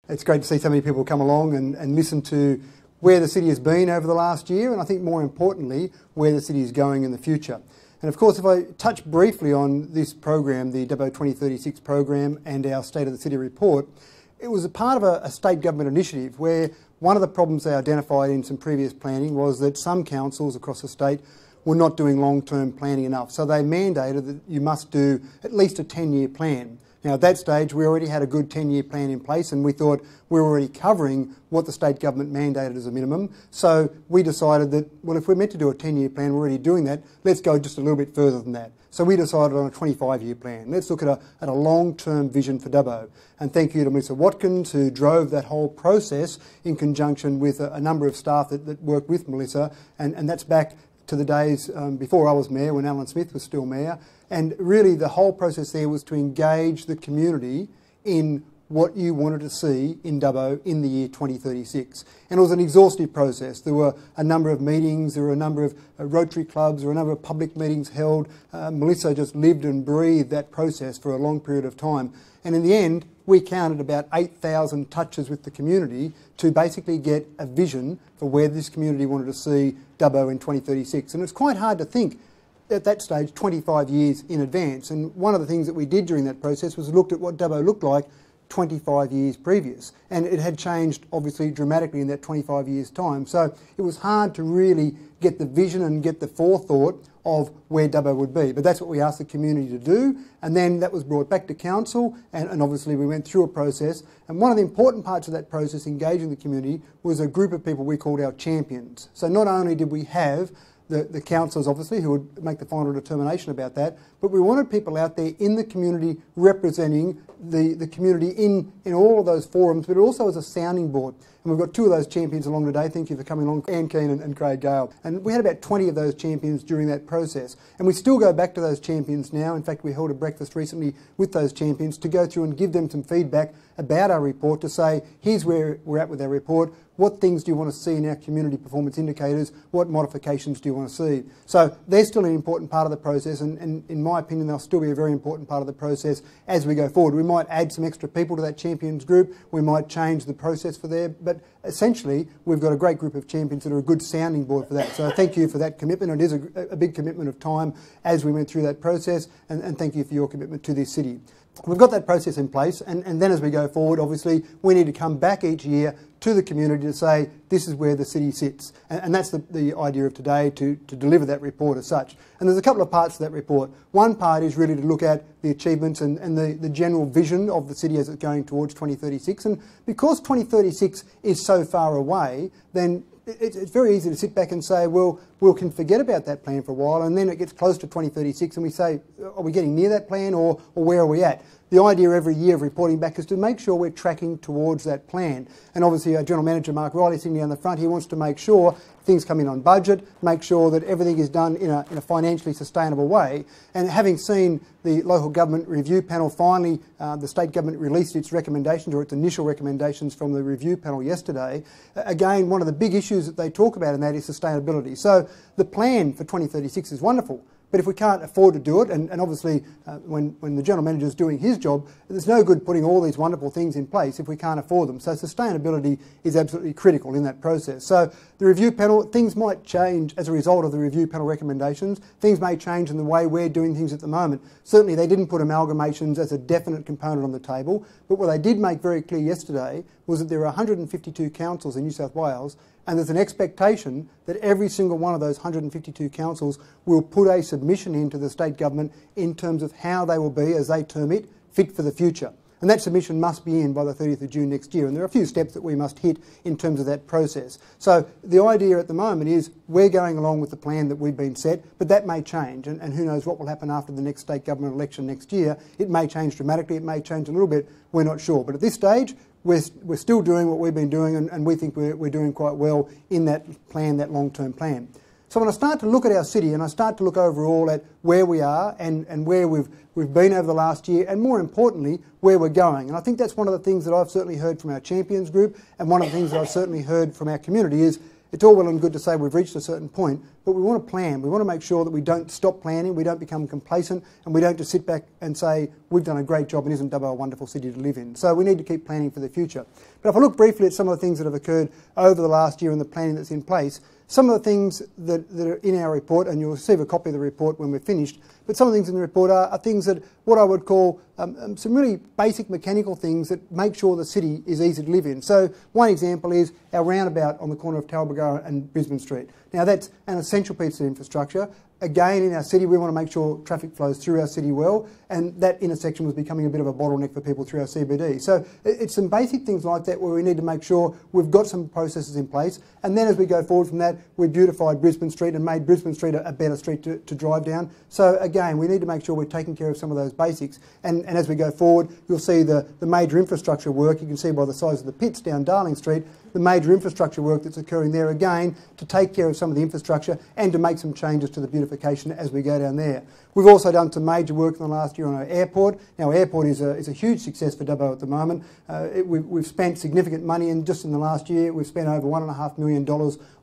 It's great to see so many people come along and listen to where the city has been over the last year, and I think more importantly, where the city is going in the future. And of course, if I touch briefly on this program, the Dubbo 2036 program and our State of the City report, it was a part of a state government initiative where one of the problems they identified in some previous planning was that some councils across the state were not doing long-term planning enough. So they mandated that you must do at least a 10-year plan. Now, at that stage, we already had a good 10-year plan in place, and we thought we were already covering what the state government mandated as a minimum. So we decided that, well, if we're meant to do a 10-year plan, we're already doing that, let's go just a little bit further than that. So we decided on a 25-year plan. Let's look at a long-term vision for Dubbo. And thank you to Melissa Watkins, who drove that whole process in conjunction with a number of staff that worked with Melissa, and that's back to the days before I was mayor, when Alan Smith was still mayor. And really the whole process there was to engage the community in what you wanted to see in Dubbo in the year 2036. And it was an exhaustive process. There were a number of meetings, there were a number of Rotary clubs, there were a number of public meetings held. Melissa just lived and breathed that process for a long period of time. And in the end, we counted about 8,000 touches with the community to basically get a vision for where this community wanted to see Dubbo in 2036. And it's quite hard to think at that stage 25 years in advance. And one of the things that we did during that process was looked at what Dubbo looked like 25 years previous. And it had changed obviously dramatically in that 25 years time. So it was hard to really get the vision and get the forethought of where Dubbo would be. But that's what we asked the community to do, and then that was brought back to council, and obviously we went through a process. And one of the important parts of that process, engaging the community, was a group of people we called our champions. So not only did we have the councillors, obviously, who would make the final determination about that, but we wanted people out there in the community representing the community in all of those forums, but also as a sounding board. And we've got two of those champions along today. Thank you for coming along, Anne Keane and Craig Gale. And we had about 20 of those champions during that process. And we still go back to those champions now. In fact, we held a breakfast recently with those champions to go through and give them some feedback about our report, to say, here's where we're at with our report. What things do you want to see in our community performance indicators? What modifications do you want to see? So they're still an important part of the process, and in my opinion, they'll still be a very important part of the process as we go forward. We might add some extra people to that champions group. We might change the process for there, but essentially, we've got a great group of champions that are a good sounding board for that. So thank you for that commitment. It is a big commitment of time as we went through that process, and thank you for your commitment to this city. We've got that process in place, and then as we go forward, obviously, we need to come back each year to the community to say, this is where the city sits. And that's the idea of today, to deliver that report as such. And there's a couple of parts to that report. One part is really to look at the achievements and the general vision of the city as it's going towards 2036. And because 2036 is so far away, then it's very easy to sit back and say, well, we can forget about that plan for a while, and then it gets close to 2036 and we say, are we getting near that plan, or where are we at? The idea every year of reporting back is to make sure we're tracking towards that plan. And obviously our General Manager, Mark Riley, sitting down the front, he wants to make sure things come in on budget, make sure that everything is done in a financially sustainable way. And having seen the local government review panel, finally the state government released its recommendations, or its initial recommendations from the review panel yesterday, again, one of the big issues that they talk about in that is sustainability. So the plan for 2036 is wonderful, but if we can't afford to do it, and obviously when the General Manager is doing his job, there's no good putting all these wonderful things in place if we can't afford them. So sustainability is absolutely critical in that process. So the review panel, things might change as a result of the review panel recommendations. Things may change in the way we're doing things at the moment. Certainly they didn't put amalgamations as a definite component on the table, but what they did make very clear yesterday was that there are 152 councils in New South Wales, and there's an expectation that every single one of those 152 councils will put a submission into the state government in terms of how they will be, as they term it, fit for the future. And that submission must be in by the 30th of June next year. And there are a few steps that we must hit in terms of that process. So the idea at the moment is we're going along with the plan that we've been set, but that may change. And who knows what will happen after the next state government election next year. It may change dramatically, it may change a little bit, we're not sure. But at this stage, we're still doing what we've been doing, and we think we're doing quite well in that plan, that long-term plan. So when I start to look at our city, and I start to look overall at where we are and where we've been over the last year, and more importantly, where we're going. And I think that's one of the things that I've certainly heard from our champions group, and one of the things that I've certainly heard from our community is it's all well and good to say we've reached a certain point, but we want to plan. We want to make sure that we don't stop planning, we don't become complacent, and we don't just sit back and say, we've done a great job and isn't Dubbo a wonderful city to live in? So we need to keep planning for the future. But if I look briefly at some of the things that have occurred over the last year and the planning that's in place, some of the things that are in our report, and you'll receive a copy of the report when we're finished, but some of the things in the report are things that, what I would call some really basic mechanical things that make sure the city is easy to live in. So one example is our roundabout on the corner of Talbot and Brisbane Street. Now that's an essential piece of infrastructure. Again, in our city, we want to make sure traffic flows through our city well, and that intersection was becoming a bit of a bottleneck for people through our CBD. So it's some basic things like that where we need to make sure we've got some processes in place, and then as we go forward from that, we beautified Brisbane Street and made Brisbane Street a better street to drive down. So again, we need to make sure we're taking care of some of those basics, and as we go forward, you'll see the major infrastructure work. You can see by the size of the pits down Darling Street, the major infrastructure work that's occurring there again to take care of some of the infrastructure and to make some changes to the beautification as we go down there. We've also done some major work in the last year on our airport. Now, our airport is a huge success for Dubbo at the moment. We've spent significant money, and just in the last year we've spent over $1.5 million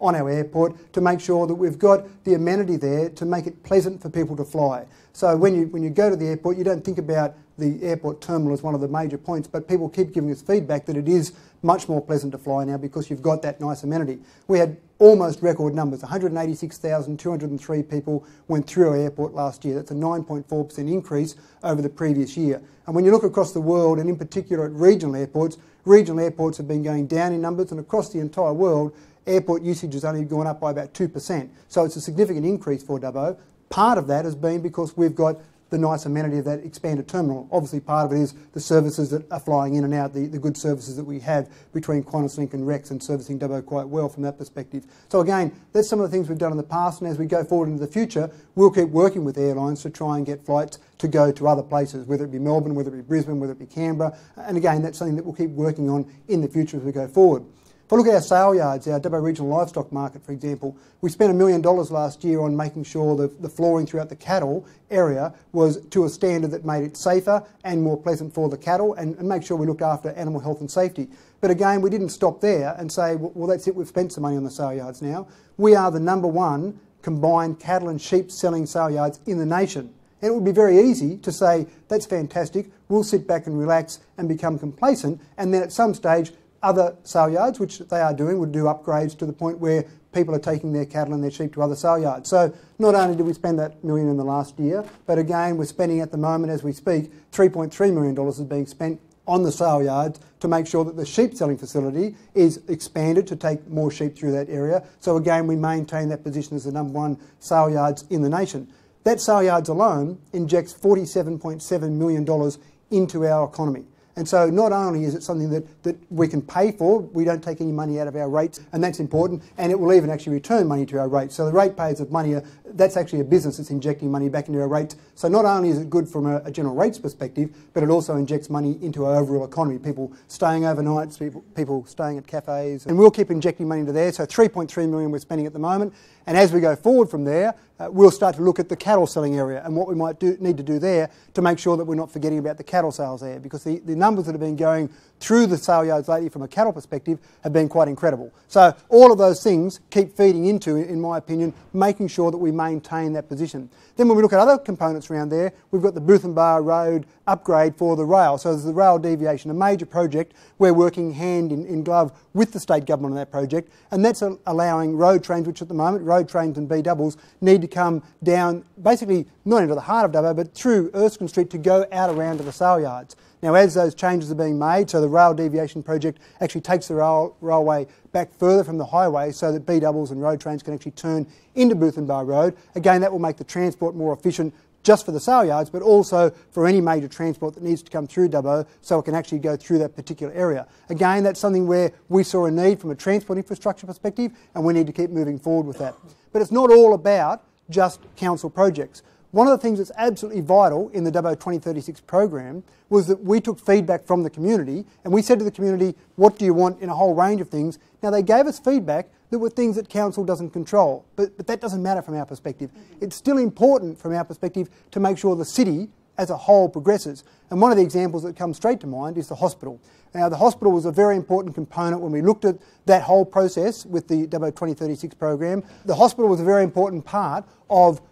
on our airport to make sure that we've got the amenity there to make it pleasant for people to fly. So when you go to the airport, you don't think about the airport terminal as one of the major points, but people keep giving us feedback that it is much more pleasant to fly now because you've got that nice amenity. We had almost record numbers. 186,203 people went through our airport last year. That's a 9.4% increase over the previous year. And when you look across the world, and in particular at regional airports have been going down in numbers, and across the entire world, airport usage has only gone up by about 2%. So it's a significant increase for Dubbo. Part of that has been because we've got the nice amenity of that expanded terminal. Obviously part of it is the services that are flying in and out, the good services that we have between QantasLink and Rex, and servicing Dubbo quite well from that perspective. So again, that's some of the things we've done in the past, and as we go forward into the future, we'll keep working with airlines to try and get flights to go to other places, whether it be Melbourne, whether it be Brisbane, whether it be Canberra, and again, that's something that we'll keep working on in the future as we go forward. If I look at our sale yards, our Dubbo Regional Livestock Market, for example, we spent $1 million last year on making sure that the flooring throughout the cattle area was to a standard that made it safer and more pleasant for the cattle, and make sure we look after animal health and safety. But again, we didn't stop there and say, well, that's it, we've spent some money on the sale yards now. We are the #1 combined cattle and sheep selling sale yards in the nation. And it would be very easy to say, that's fantastic, we'll sit back and relax and become complacent, and then at some stage other sale yards, which they are doing, would do upgrades to the point where people are taking their cattle and their sheep to other sale yards. So not only did we spend that $1 million in the last year, but again we're spending at the moment as we speak $3.3 million is being spent on the sale yards to make sure that the sheep selling facility is expanded to take more sheep through that area. So again, we maintain that position as the #1 sale yards in the nation. That sale yards alone injects $47.7 million into our economy. And so not only is it something that we can pay for, we don't take any money out of our rates, and that's important, and it will even actually return money to our rates. So the ratepayers of money, that's actually a business that's injecting money back into our rates. So not only is it good from a general rates perspective, but it also injects money into our overall economy. People staying overnight, people staying at cafes, and we'll keep injecting money into there. So $3.3 million we're spending at the moment, and as we go forward from there, we'll start to look at the cattle selling area and what we might need to do there to make sure that we're not forgetting about the cattle sales there, because the numbers that have been going through the sale yards lately from a cattle perspective have been quite incredible. So all of those things keep feeding into, in my opinion, making sure that we maintain that position. Then when we look at other components around there, we've got the Booth and Bar Road upgrade for the rail. So there's the rail deviation, a major project. We're working hand in glove with the state government on that project, and that's allowing road trains, which at the moment, road trains and B-doubles, need to come down, basically not into the heart of Dubbo, but through Erskine Street to go out around to the sale yards. Now, as those changes are being made, so the rail deviation project actually takes the railway back further from the highway so that B-doubles and road trains can actually turn into Booth and Bar Road. Again, that will make the transport more efficient just for the sale yards, but also for any major transport that needs to come through Dubbo so it can actually go through that particular area. Again, that's something where we saw a need from a transport infrastructure perspective, and we need to keep moving forward with that. But it's not all about just council projects. One of the things that's absolutely vital in the Dubbo 2036 program was that we took feedback from the community, and we said to the community, what do you want in a whole range of things? Now, they gave us feedback that were things that council doesn't control, but that doesn't matter from our perspective. It's still important from our perspective to make sure the city as a whole progresses. And one of the examples that comes straight to mind is the hospital. Now, the hospital was a very important component when we looked at that whole process with the Dubbo 2036 program. The hospital was a very important part of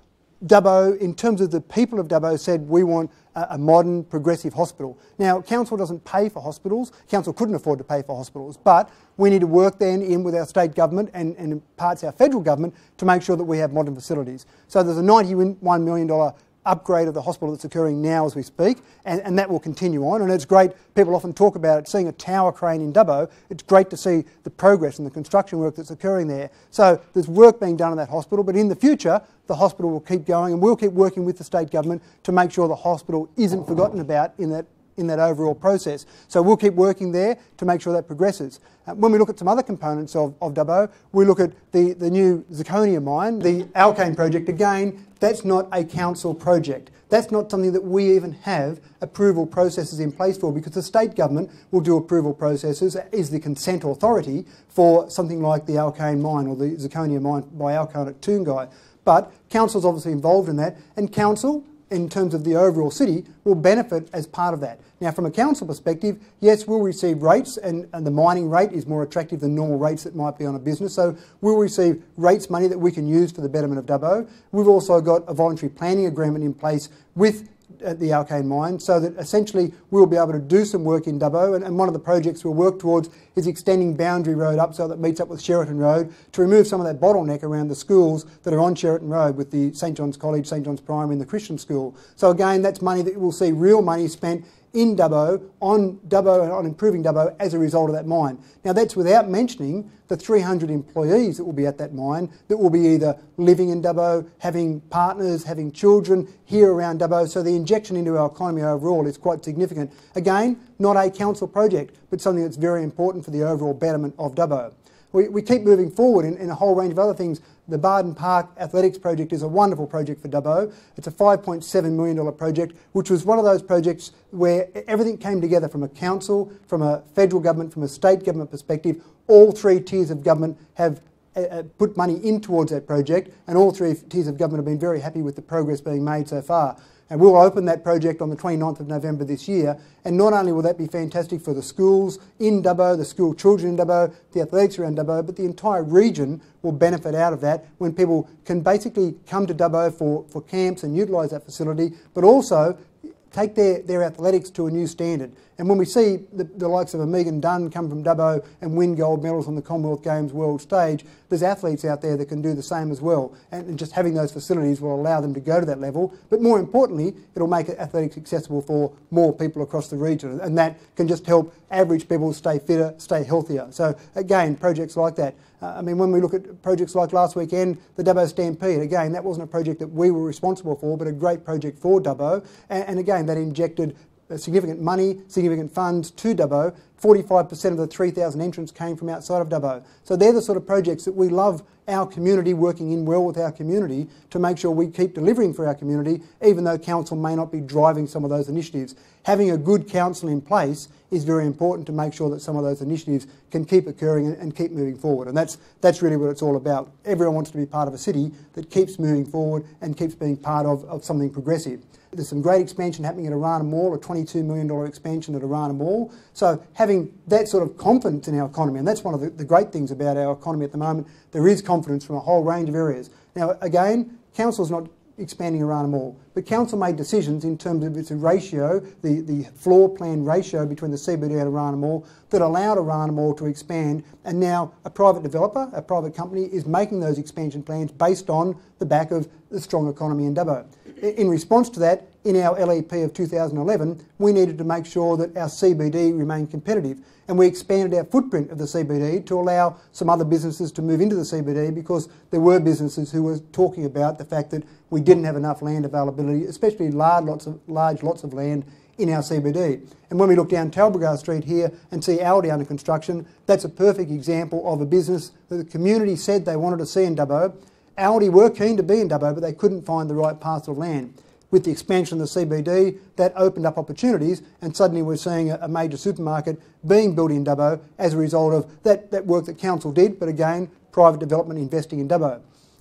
Dubbo in terms of the people of Dubbo said we want a modern, progressive hospital. Now, council doesn't pay for hospitals. Council couldn't afford to pay for hospitals, but we need to work then in with our state government and in parts our federal government to make sure that we have modern facilities. So there's a $91 million upgrade of the hospital that's occurring now as we speak, and that will continue on. And it's great, people often talk about it, seeing a tower crane in Dubbo. It's great to see the progress and the construction work that's occurring there. So there's work being done in that hospital, but in the future, the hospital will keep going, and we'll keep working with the state government to make sure the hospital isn't forgotten about in that overall process. So we'll keep working there to make sure that progresses. When we look at some other components of Dubbo, we look at the new zirconia mine, the Alkane project. Again, that's not a council project. That's not something that we even have approval processes in place for, because the state government will do approval processes, is the consent authority for something like the Alkane mine or the zirconia mine by Alkane at Toongai. But council's obviously involved in that, and council, in terms of the overall city, will benefit as part of that. Now, from a council perspective, yes, we'll receive rates, and the mining rate is more attractive than normal rates that might be on a business, so we'll receive rates money that we can use for the betterment of Dubbo. We've also got a voluntary planning agreement in place with the Alkane mine, so that essentially we'll be able to do some work in Dubbo, and one of the projects we'll work towards is extending Boundary Road up so that it meets up with Sheraton Road to remove some of that bottleneck around the schools that are on Sheraton Road with the St John's College, St John's Primary and the Christian School. So again, that's money that we'll see real money spent in Dubbo, on improving Dubbo as a result of that mine. Now, that's without mentioning the 300 employees that will be at that mine that will be either living in Dubbo, having partners, having children here around Dubbo, so the injection into our economy overall is quite significant. Again, not a council project, but something that's very important for the overall betterment of Dubbo. We keep moving forward in a whole range of other things. The Barden Park Athletics project is a wonderful project for Dubbo. It's a $5.7 million project, which was one of those projects where everything came together from a council, from a federal government, from a state government perspective. All three tiers of government have put money in towards that project, and all three tiers of government have been very happy with the progress being made so far. And we'll open that project on the 29th of November this year, and not only will that be fantastic for the schools in Dubbo, the school children in Dubbo, the athletics around Dubbo, but the entire region will benefit out of that when people can basically come to Dubbo for camps and utilise that facility, but also take their athletics to a new standard. And when we see the likes of a Megan Dunn come from Dubbo and win gold medals on the Commonwealth Games world stage, there's athletes out there that can do the same as well. And just having those facilities will allow them to go to that level. But more importantly, it'll make athletics accessible for more people across the region. And that can just help average people stay fitter, stay healthier. So again, projects like that. I mean, when we look at projects like last weekend, the Dubbo Stampede, again, that wasn't a project that we were responsible for, but a great project for Dubbo. And again, that injected significant money, significant funds to Dubbo. 45% of the 3,000 entrants came from outside of Dubbo. So they're the sort of projects that we love our community, working in well with our community to make sure we keep delivering for our community, even though council may not be driving some of those initiatives. Having a good council in place is very important to make sure that some of those initiatives can keep occurring and keep moving forward. And that's really what it's all about. Everyone wants to be part of a city that keeps moving forward and keeps being part of something progressive. There's some great expansion happening at Arana Mall, a $22 million expansion at Arana Mall. So having that sort of confidence in our economy, and that's one of the great things about our economy at the moment, there is confidence from a whole range of areas. Now again, council's not expanding Arana Mall, but council made decisions in terms of its ratio, the floor plan ratio between the CBD and Arana Mall, that allowed Arana Mall to expand, and now a private developer, a private company, is making those expansion plans based on the back of the strong economy in Dubbo. In response to that, in our LEP of 2011, we needed to make sure that our CBD remained competitive, and we expanded our footprint of the CBD to allow some other businesses to move into the CBD, because there were businesses who were talking about the fact that we didn't have enough land availability, especially large lots of land in our CBD. And when we look down Talbragar Street here and see Aldi under construction, that's a perfect example of a business that the community said they wanted to see in Dubbo. Aldi were keen to be in Dubbo, but they couldn't find the right parcel of land. With the expansion of the CBD, that opened up opportunities, and suddenly we're seeing a major supermarket being built in Dubbo as a result of that work that council did, but again, private development investing in Dubbo.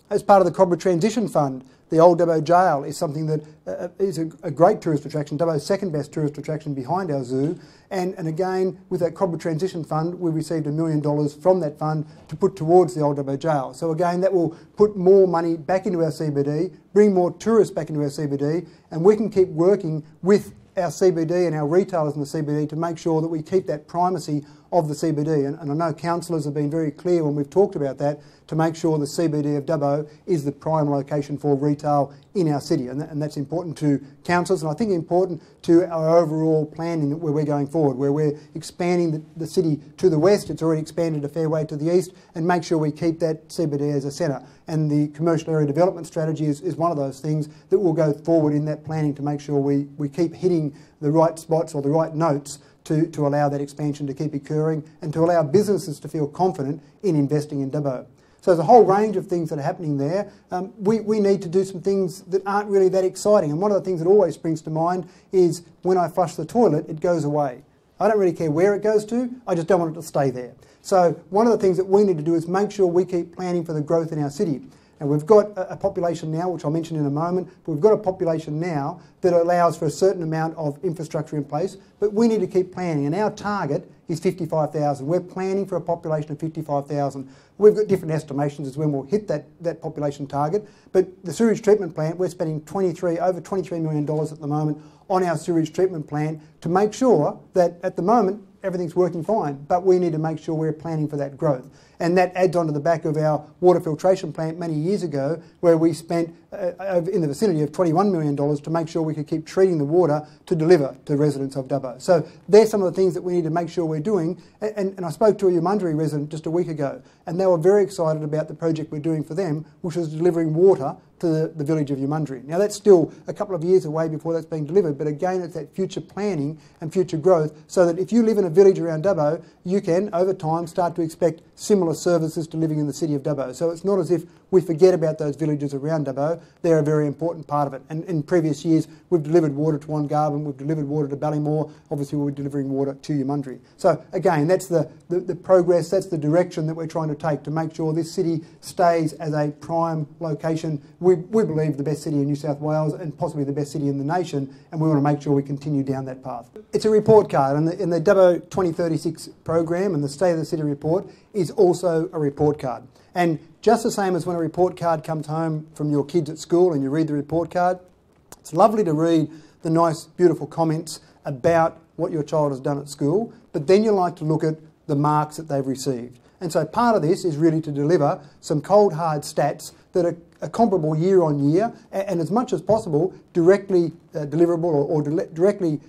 As part of the Cobra Transition Fund, the old Dubbo Jail is something that is a great tourist attraction, Dubbo's second best tourist attraction behind our zoo. And again, with that Cobra Transition Fund, we received $1 million from that fund to put towards the old Dubbo Jail. So again, that will put more money back into our CBD, bring more tourists back into our CBD, and we can keep working with our CBD and our retailers in the CBD to make sure that we keep that primacy of the CBD. And I know councillors have been very clear when we've talked about that, to make sure the CBD of Dubbo is the prime location for retail in our city. And that's important to councillors, and I think important to our overall planning where we're going forward, where we're expanding the city to the west. It's already expanded a fair way to the east, and make sure we keep that CBD as a centre. And the commercial area development strategy is one of those things that will go forward in that planning to make sure we keep hitting the right spots or the right notes to allow that expansion to keep occurring and to allow businesses to feel confident in investing in Dubbo. So there's a whole range of things that are happening there. We need to do some things that aren't really that exciting. And one of the things that always springs to mind is when I flush the toilet, it goes away. I don't really care where it goes to, I just don't want it to stay there. So one of the things that we need to do is make sure we keep planning for the growth in our city. And we've got a population now, which I'll mention in a moment, but we've got a population now that allows for a certain amount of infrastructure in place, but we need to keep planning. And our target is 55,000. We're planning for a population of 55,000. We've got different estimations as when we'll hit that population target, but the sewage treatment plant, we're spending over $23 million at the moment on our sewage treatment plant to make sure that at the moment everything's working fine, but we need to make sure we're planning for that growth. And that adds on to the back of our water filtration plant many years ago, where we spent in the vicinity of $21 million to make sure we could keep treating the water to deliver to residents of Dubbo. So there's some of the things that we need to make sure we're doing. And I spoke to a Yamundri resident just a week ago, and they were very excited about the project we're doing for them, which was delivering water to the village of Yamundri. Now that's still a couple of years away before that's being delivered, but again it's that future planning and future growth, so that if you live in a village around Dubbo, you can over time start to expect similar services to living in the city of Dubbo. So it's not as if we forget about those villages around Dubbo. They're a very important part of it. And in previous years we've delivered water to Wongarbin, we've delivered water to Ballymore, obviously we're delivering water to Yamundri. So again, that's the progress, that's the direction that we're trying to take to make sure this city stays as a prime location. We believe the best city in New South Wales and possibly the best city in the nation, and we want to make sure we continue down that path. It's a report card, and in the Dubbo 2036 program and the State of the City report is also a report card. And just the same as when a report card comes home from your kids at school and you read the report card, it's lovely to read the nice, beautiful comments about what your child has done at school, but then you like to look at the marks that they've received. And so part of this is really to deliver some cold, hard stats that are comparable year on year, and as much as possible directly deliverable or directly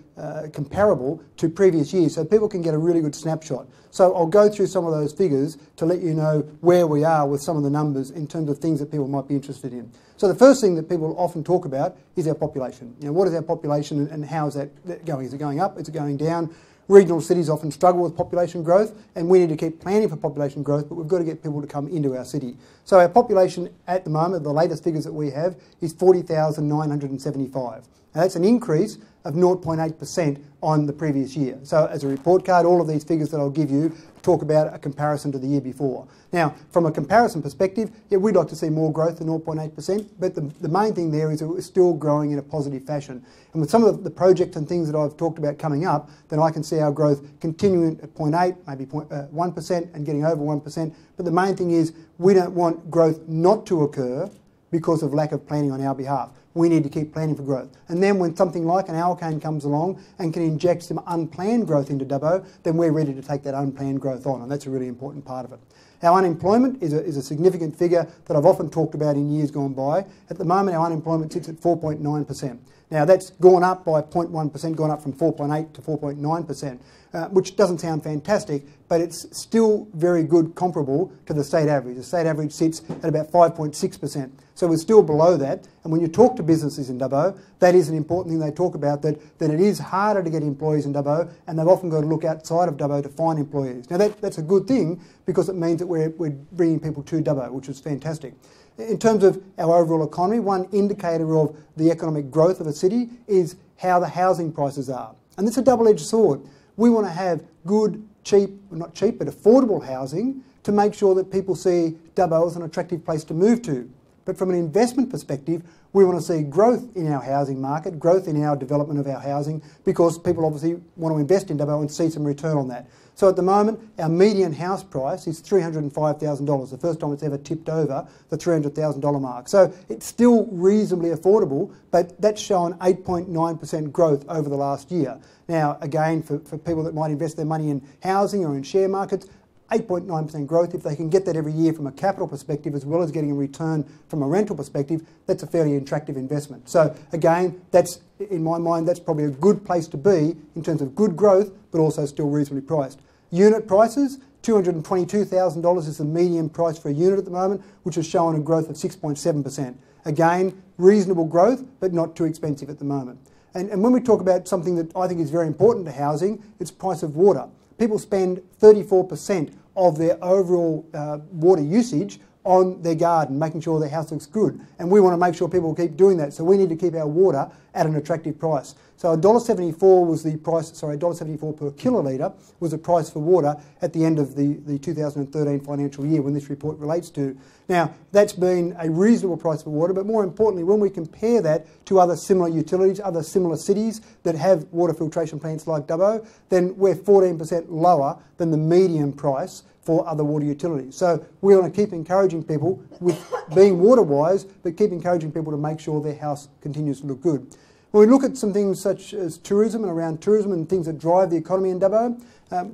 comparable to previous years, so people can get a really good snapshot. So I'll go through some of those figures to let you know where we are with some of the numbers in terms of things that people might be interested in. So the first thing that people often talk about is our population. You know, what is our population and how is that going? Is it going up? Is it going down? Regional cities often struggle with population growth, and we need to keep planning for population growth, but we've got to get people to come into our city. So our population at the moment, the latest figures that we have, is 40,975. Now that's an increase of 0.8% on the previous year. So as a report card, all of these figures that I'll give you talk about a comparison to the year before. Now, from a comparison perspective, yeah, we'd like to see more growth than 0.8%, but the main thing there is that we're still growing in a positive fashion. And with some of the projects and things that I've talked about coming up, then I can see our growth continuing at 0.8, maybe 1% and getting over 1%. But the main thing is we don't want growth not to occur because of lack of planning on our behalf. We need to keep planning for growth. And then when something like an Alkane comes along and can inject some unplanned growth into Dubbo, then we're ready to take that unplanned growth on, and that's a really important part of it. Our unemployment is a significant figure that I've often talked about in years gone by. At the moment, our unemployment sits at 4.9%. Now, that's gone up by 0.1%, gone up from 4.8 to 4.9%, which doesn't sound fantastic, but it's still very good comparable to the state average. The state average sits at about 5.6%. So we're still below that. And when you talk to businesses in Dubbo, that is an important thing they talk about, that it is harder to get employees in Dubbo, and they've often got to look outside of Dubbo to find employees. Now, that's a good thing because it means that we're bringing people to Dubbo, which is fantastic. In terms of our overall economy, one indicator of the economic growth of a city is how the housing prices are. And it's a double-edged sword. We want to have good, cheap, not cheap, but affordable housing to make sure that people see Dubbo as an attractive place to move to. But from an investment perspective, we want to see growth in our housing market, growth in our development of our housing, because people obviously want to invest in Dubbo and see some return on that. So at the moment, our median house price is $305,000, the first time it's ever tipped over the $300,000 mark. So it's still reasonably affordable, but that's shown 8.9% growth over the last year. Now, again, for people that might invest their money in housing or in share markets, 8.9% growth, if they can get that every year from a capital perspective as well as getting a return from a rental perspective, that's a fairly attractive investment. So again, that's, in my mind, that's probably a good place to be in terms of good growth, but also still reasonably priced. Unit prices, $222,000 is the median price for a unit at the moment, which has shown a growth of 6.7%. Again, reasonable growth, but not too expensive at the moment. And when we talk about something that I think is very important to housing, it's price of water. People spend 34% of their overall water usage on their garden, making sure their house looks good. And we want to make sure people keep doing that. So we need to keep our water at an attractive price. So $1.74 was the price, $1.74 per kilolitre was the price for water at the end of the 2013 financial year when this report relates to. Now, that's been a reasonable price for water, but more importantly, when we compare that to other similar utilities, other similar cities that have water filtration plants like Dubbo, then we're 14% lower than the median price for other water utilities. So we want to keep encouraging people with being water wise, but keep encouraging people to make sure their house continues to look good. When we look at some things such as tourism and around tourism and things that drive the economy in Dubbo,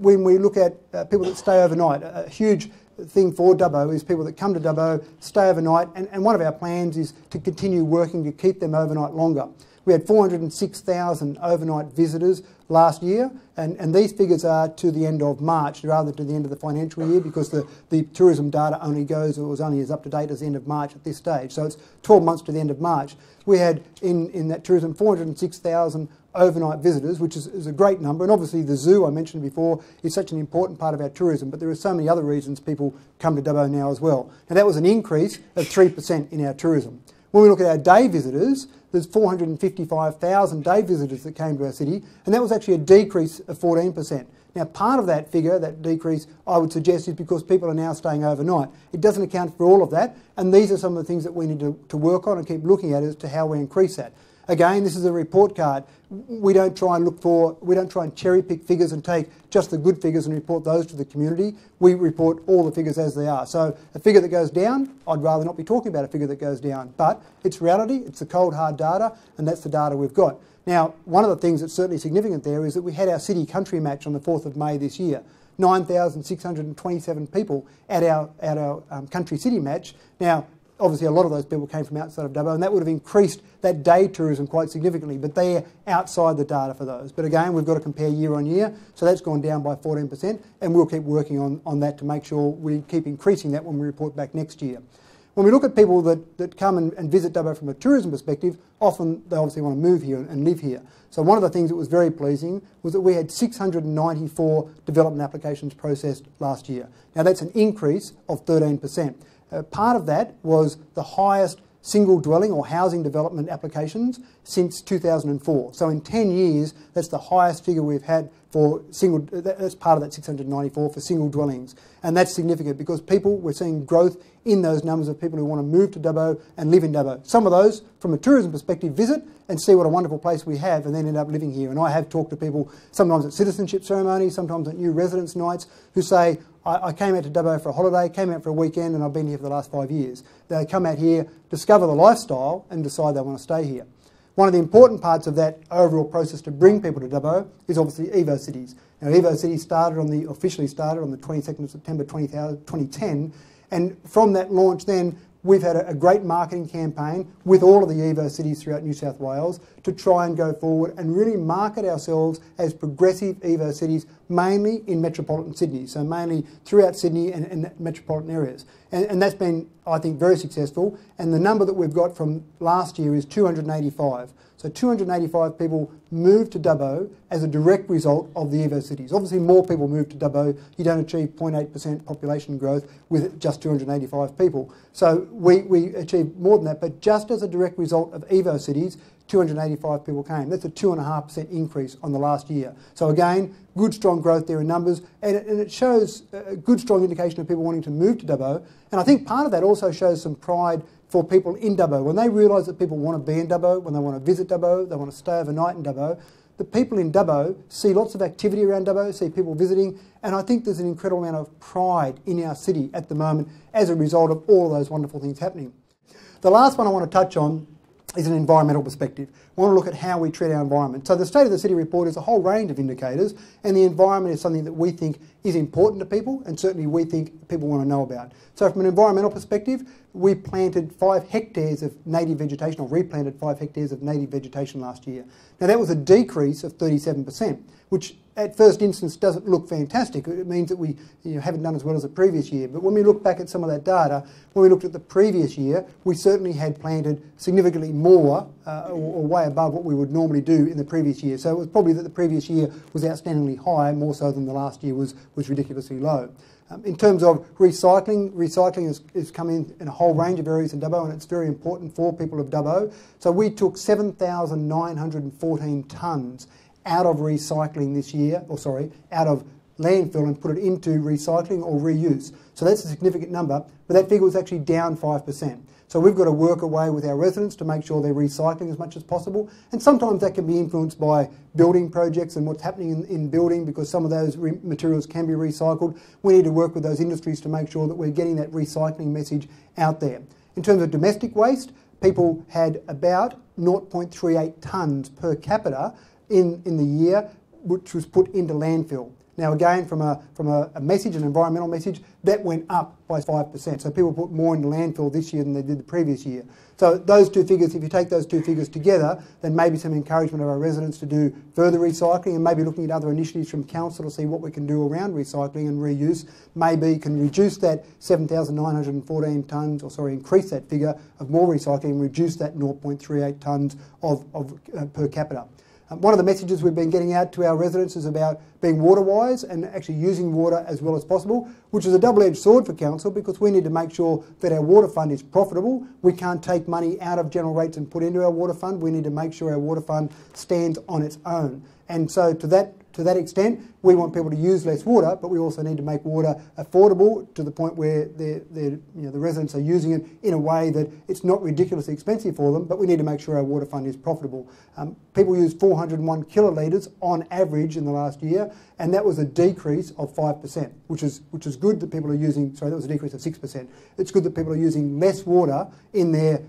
when we look at people that stay overnight, a huge thing for Dubbo is people that come to Dubbo, stay overnight, and one of our plans is to continue working to keep them overnight longer. We had 406,000 overnight visitors last year, and these figures are to the end of March rather than to the end of the financial year, because the tourism data only goes, or was only as up to date as the end of March at this stage. So it's 12 months to the end of March. We had in that tourism 406,000 overnight visitors, which is a great number. And obviously the zoo I mentioned before is such an important part of our tourism, but there are so many other reasons people come to Dubbo now as well. And that was an increase of 3% in our tourism. When we look at our day visitors, there's 455,000 day visitors that came to our city, and that was actually a decrease of 14%. Now, part of that figure, that decrease, I would suggest is because people are now staying overnight. It doesn't account for all of that, and these are some of the things that we need to work on and keep looking at as to how we increase that. Again, this is a report card. We don't try and cherry pick figures and take just the good figures and report those to the community. We report all the figures as they are. So a figure that goes down, I'd rather not be talking about a figure that goes down. But it's reality, it's the cold hard data, and that's the data we've got. Now, one of the things that's certainly significant there is that we had our city country match on the 4th of May this year. 9,627 people at our country city match. Now, obviously a lot of those people came from outside of Dubbo, and that would have increased that day tourism quite significantly, but they're outside the data for those. But again, we've got to compare year on year, so that's gone down by 14%, and we'll keep working on that to make sure we keep increasing that when we report back next year. When we look at people that come and visit Dubbo from a tourism perspective, often they obviously want to move here and live here. So one of the things that was very pleasing was that we had 694 development applications processed last year. Now that's an increase of 13%. Part of that was the highest single dwelling or housing development applications since 2004. So in 10 years, that's the highest figure we've had for single, that's part of that 694 for single dwellings. And that's significant because we're seeing growth in those numbers of people who want to move to Dubbo and live in Dubbo. Some of those, from a tourism perspective, visit and see what a wonderful place we have and then end up living here. And I have talked to people sometimes at citizenship ceremonies, sometimes at new residence nights, who say, I came out to Dubbo for a holiday, came out for a weekend, and I've been here for the last 5 years. They come out here, discover the lifestyle, and decide they want to stay here. One of the important parts of that overall process to bring people to Dubbo is obviously Evo Cities. Now, Evo Cities officially started on the 22nd of September 2010, and from that launch then, we've had a great marketing campaign with all of the Evo cities throughout New South Wales to try and go forward and really market ourselves as progressive Evo cities, mainly in metropolitan Sydney, so mainly throughout Sydney and metropolitan areas. And that's been, I think, very successful. And the number that we've got from last year is 285. So 285 people moved to Dubbo as a direct result of the Evo cities. Obviously, more people move to Dubbo. You don't achieve 0.8% population growth with just 285 people. So we achieved more than that, but just as a direct result of Evo cities, 285 people came. That's a 2.5% increase on the last year. So again, good strong growth there in numbers, and it shows a good strong indication of people wanting to move to Dubbo. And I think part of that also shows some pride for people in Dubbo. When they realise that people want to be in Dubbo, when they want to visit Dubbo, they want to stay overnight in Dubbo, the people in Dubbo see lots of activity around Dubbo, see people visiting, and I think there's an incredible amount of pride in our city at the moment as a result of all those wonderful things happening. The last one I want to touch on is an environmental perspective. We want to look at how we treat our environment. So the State of the City report is a whole range of indicators, and the environment is something that we think is important to people, and certainly we think people want to know about. So from an environmental perspective, we planted 5 hectares of native vegetation, or replanted 5 hectares of native vegetation last year. Now that was a decrease of 37%, which at first instance doesn't look fantastic. It means that we haven't done as well as the previous year. But when we look back at some of that data, when we looked at the previous year, we certainly had planted significantly more or way above what we would normally do in the previous year. So it was probably that the previous year was outstandingly high, more so than the last year was ridiculously low. In terms of recycling has come in a whole range of areas in Dubbo, and it's very important for people of Dubbo. So we took 7,914 tonnes out of recycling this year, out of landfill, and put it into recycling or reuse. So that's a significant number, but that figure was actually down 5%. So we've got to work away with our residents to make sure they're recycling as much as possible, and sometimes that can be influenced by building projects and what's happening in building, because some of those materials can be recycled. We need to work with those industries to make sure that we're getting that recycling message out there. In terms of domestic waste, people had about 0.38 tonnes per capita in the year, which was put into landfill. Now again, from a message, an environmental message, that went up by 5%. So people put more into landfill this year than they did the previous year. So those two figures, if you take those two figures together, then maybe some encouragement of our residents to do further recycling, and maybe looking at other initiatives from council to see what we can do around recycling and reuse, maybe can reduce that 7,914 tonnes, increase that figure of more recycling and reduce that 0.38 tonnes per capita. One of the messages we've been getting out to our residents is about being water wise and actually using water as well as possible, which is a double-edged sword for council, because we need to make sure that our water fund is profitable. We can't take money out of general rates and put into our water fund. We need to make sure our water fund stands on its own. And so to that extent, we want people to use less water, but we also need to make water affordable to the point where the residents are using it in a way that it's not ridiculously expensive for them, but we need to make sure our water fund is profitable. People used 401 kilolitres on average in the last year, and that was a decrease of 5%, which is good that people are using, that was a decrease of 6%. It's good that people are using less water in their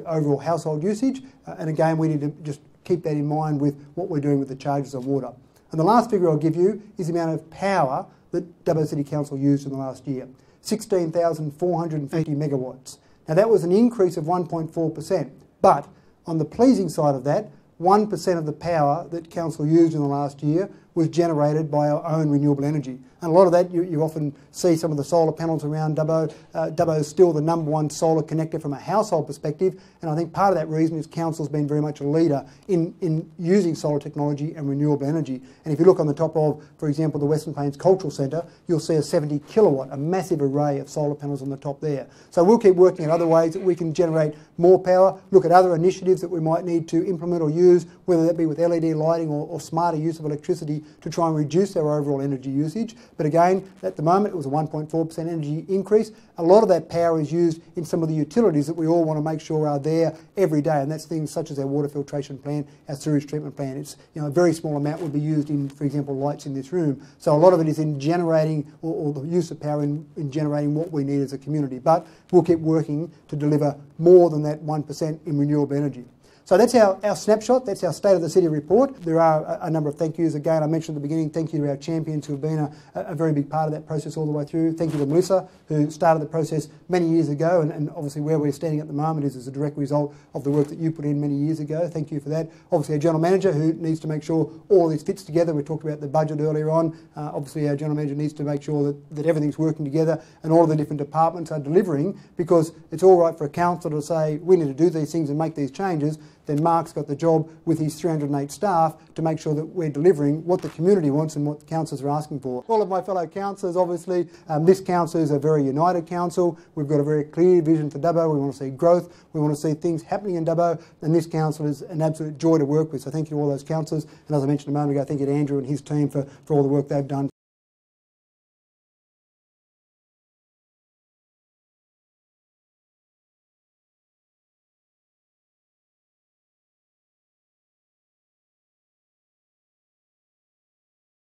overall household usage, and again, we need to just keep that in mind with what we're doing with the charges of water. And the last figure I'll give you is the amount of power that Dubbo City Council used in the last year, 16,450 megawatts. Now that was an increase of 1.4%, but on the pleasing side of that, 1% of the power that Council used in the last year was generated by our own renewable energy. And a lot of that, you often see some of the solar panels around Dubbo. Dubbo is still the #1 solar connector from a household perspective, and I think part of that reason is Council's been very much a leader in using solar technology and renewable energy. And if you look on the top of, for example, the Western Plains Cultural Centre, you'll see a 70 kilowatt, a massive array of solar panels on the top there. So we'll keep working at other ways that we can generate more power, look at other initiatives that we might need to implement or use, whether that be with LED lighting or smarter use of electricity to try and reduce our overall energy usage. But again, at the moment it was a 1.4% energy increase. A lot of that power is used in some of the utilities that we all want to make sure are there every day, and that's things such as our water filtration plant, our sewage treatment plant. It's, a very small amount would be used in, for example, lights in this room. So a lot of it is in generating, or the use of power in generating what we need as a community. But we'll keep working to deliver more than that 1% in renewable energy. So that's our snapshot, that's our State of the City report. There are a number of thank yous. Again, I mentioned at the beginning, thank you to our champions who have been a very big part of that process all the way through. Thank you to Melissa, who started the process many years ago, and obviously where we're standing at the moment is as a direct result of the work that you put in many years ago. Thank you for that. Obviously our General Manager, who needs to make sure all this fits together. We talked about the budget earlier on. Obviously our General Manager needs to make sure that everything's working together and all of the different departments are delivering, because it's all right for a council to say we need to do these things and make these changes. Then Mark's got the job with his 308 staff to make sure that we're delivering what the community wants and what the councillors are asking for. All of my fellow councillors, obviously, this council is a very united council. We've got a very clear vision for Dubbo. We want to see growth. We want to see things happening in Dubbo, and this council is an absolute joy to work with. So thank you to all those councillors, and as I mentioned a moment ago, thank you to Andrew and his team for all the work they've done.